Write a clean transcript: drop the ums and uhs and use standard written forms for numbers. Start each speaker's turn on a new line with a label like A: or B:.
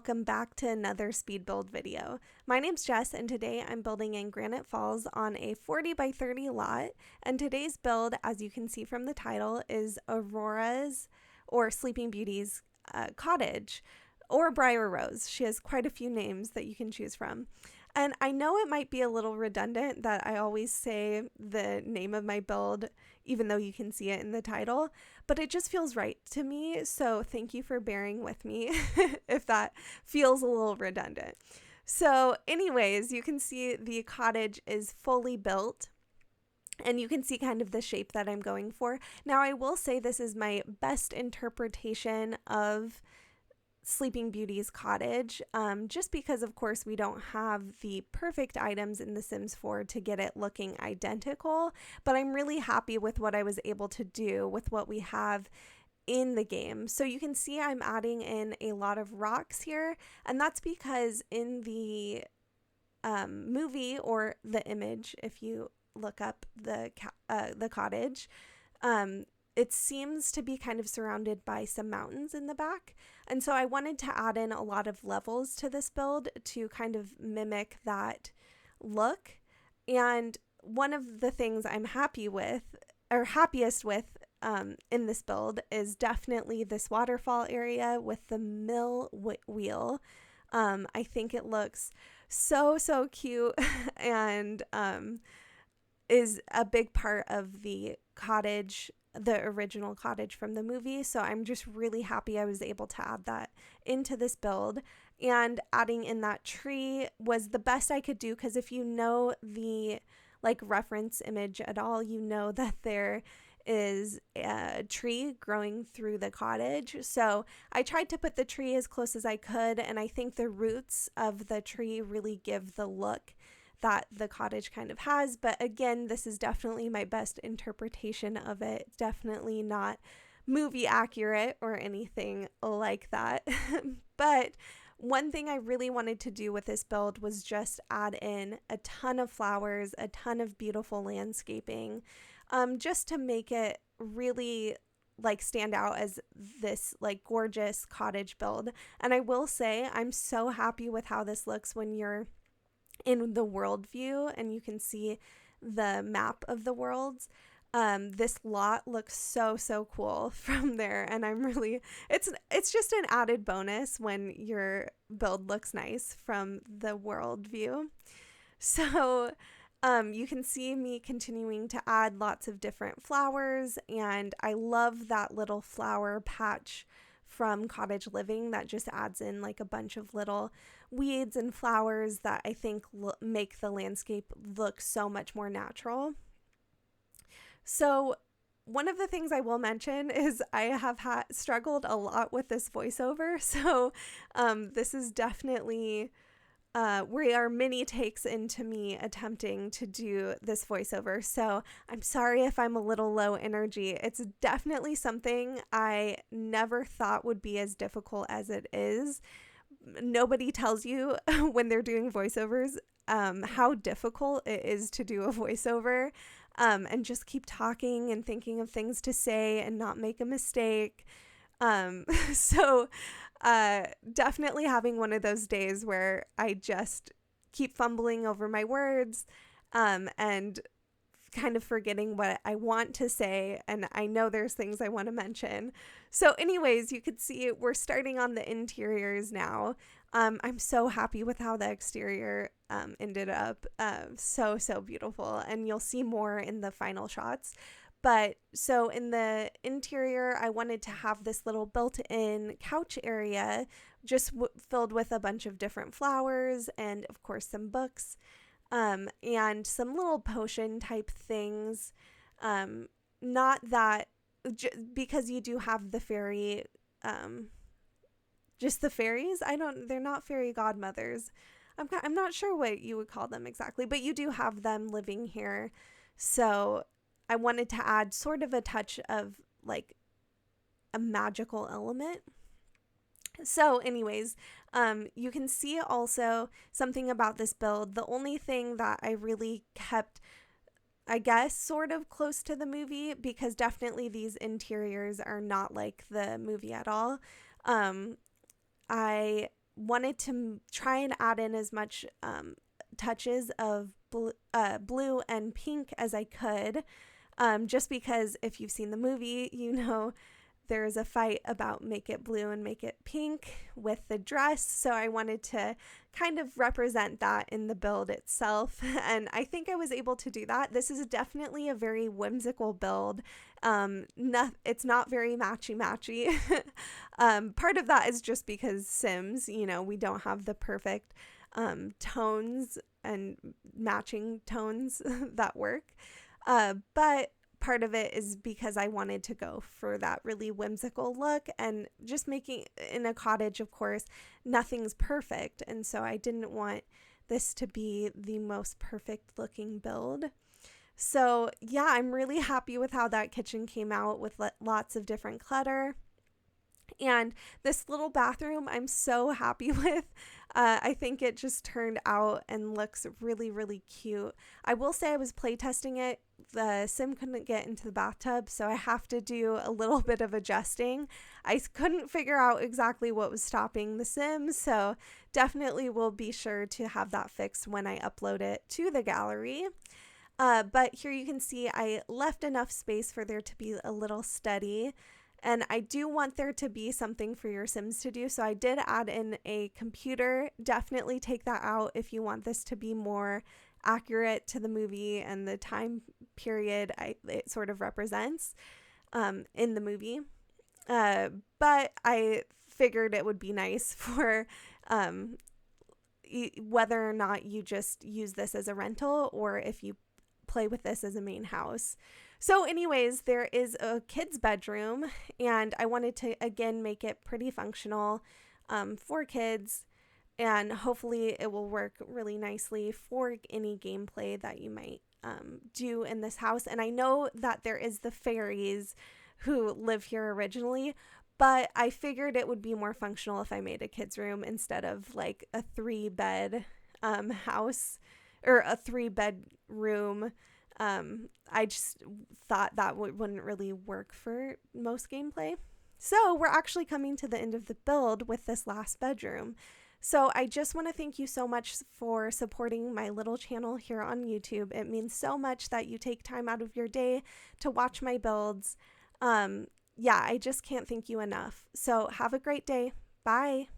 A: welcome back to another speed build video. My name's Jess and today I'm building in Granite Falls on a 40 by 30 lot, and today's build, as you can see from the title, is Aurora's or Sleeping Beauty's cottage, or Briar Rose. She has quite a few names that you can choose from. And I know it might be a little redundant that I always say the name of my build, even though you can see it in the title, but it just feels right to me. So thank you for bearing with me if that feels a little redundant. So anyways, you can see the cottage is fully built. And you can see kind of the shape that I'm going for. Now, I will say this is my best interpretation of Sleeping Beauty's cottage, just because of course we don't have the perfect items in The Sims 4 to get it looking identical, but I'm really happy with what I was able to do with what we have in the game. So you can see I'm adding in a lot of rocks here, and that's because in the movie or the image, if you look up the cottage, it seems to be kind of surrounded by some mountains in the back. And so I wanted to add in a lot of levels to this build to kind of mimic that look. And one of the things I'm happy with, or happiest with, in this build is definitely this waterfall area with the mill wheel. I think it looks so cute and is a big part of the cottage, the original cottage from the movie. So I'm just really happy I was able to add that into this build, and adding in that tree was the best I could do, because if you know the reference image at all, you know that there is a tree growing through the cottage. So I tried to put the tree as close as I could, and I think the roots of the tree really give the look that the cottage kind of has. But again, this is definitely my best interpretation of it. Definitely not movie accurate or anything like that. But one thing I really wanted to do with this build was just add in a ton of flowers, a ton of beautiful landscaping, just to make it really stand out as this gorgeous cottage build. And I will say I'm so happy with how this looks when you're in the world view and you can see the map of the worlds. This lot looks so cool from there, and I'm really, it's just an added bonus when your build looks nice from the world view. So you can see me continuing to add lots of different flowers, and I love that little flower patch from Cottage Living that just adds in a bunch of little weeds and flowers that I think make the landscape look so much more natural. So one of the things I will mention is I have struggled a lot with this voiceover. So this is definitely we are many takes into me attempting to do this voiceover, so I'm sorry if I'm a little low energy. It's definitely something I never thought would be as difficult as it is. Nobody tells you when they're doing voiceovers how difficult it is to do a voiceover, and just keep talking and thinking of things to say and not make a mistake. So definitely having one of those days where I just keep fumbling over my words, and kind of forgetting what I want to say, and I know there's things I want to mention. So anyways, you could see we're starting on the interiors now. I'm so happy with how the exterior ended up. So beautiful, and you'll see more in the final shots. But so in the interior, I wanted to have this little built-in couch area just filled with a bunch of different flowers and, of course, some books, and some little potion type things. Not that, because you do have the fairy, just the fairies. They're not fairy godmothers. I'm not sure what you would call them exactly, but you do have them living here. So I wanted to add sort of a touch of a magical element. So anyways, you can see also something about this build. The only thing that I really kept, I guess, sort of close to the movie, because definitely these interiors are not like the movie at all. I wanted to try and add in as much touches of blue and pink as I could, just because if you've seen the movie, you know there's a fight about make it blue and make it pink with the dress, so I wanted to kind of represent that in the build itself, and I think I was able to do that. This is definitely a very whimsical build. It's not very matchy. Part of that is just because Sims, you know, we don't have the perfect tones and matching tones that work. But part of it is because I wanted to go for that really whimsical look, and just making in a cottage, of course, nothing's perfect. And so I didn't want this to be the most perfect looking build. So yeah, I'm really happy with how that kitchen came out with lots of different clutter. And this little bathroom, I'm so happy with. I think it just turned out and looks really, really cute. I will say I was playtesting it. The Sim couldn't get into the bathtub, so I have to do a little bit of adjusting. I couldn't figure out exactly what was stopping the Sim, so definitely will be sure to have that fixed when I upload it to the gallery. But here you can see I left enough space for there to be a little study. And I do want there to be something for your Sims to do, so I did add in a computer. Definitely take that out if you want this to be more accurate to the movie and the time period it sort of represents in the movie. But I figured it would be nice for whether or not you just use this as a rental or if you play with this as a main house. So anyways, there is a kid's bedroom, and I wanted to, again, make it pretty functional for kids, and hopefully it will work really nicely for any gameplay that you might do in this house. And I know that there is the fairies who live here originally, but I figured it would be more functional if I made a kid's room instead of like a 3-bed house or a 3-bedroom. I just thought that wouldn't really work for most gameplay. So we're actually coming to the end of the build with this last bedroom. So I just want to thank you so much for supporting my little channel here on YouTube. It means so much that you take time out of your day to watch my builds. Yeah, I just can't thank you enough. So have a great day. Bye.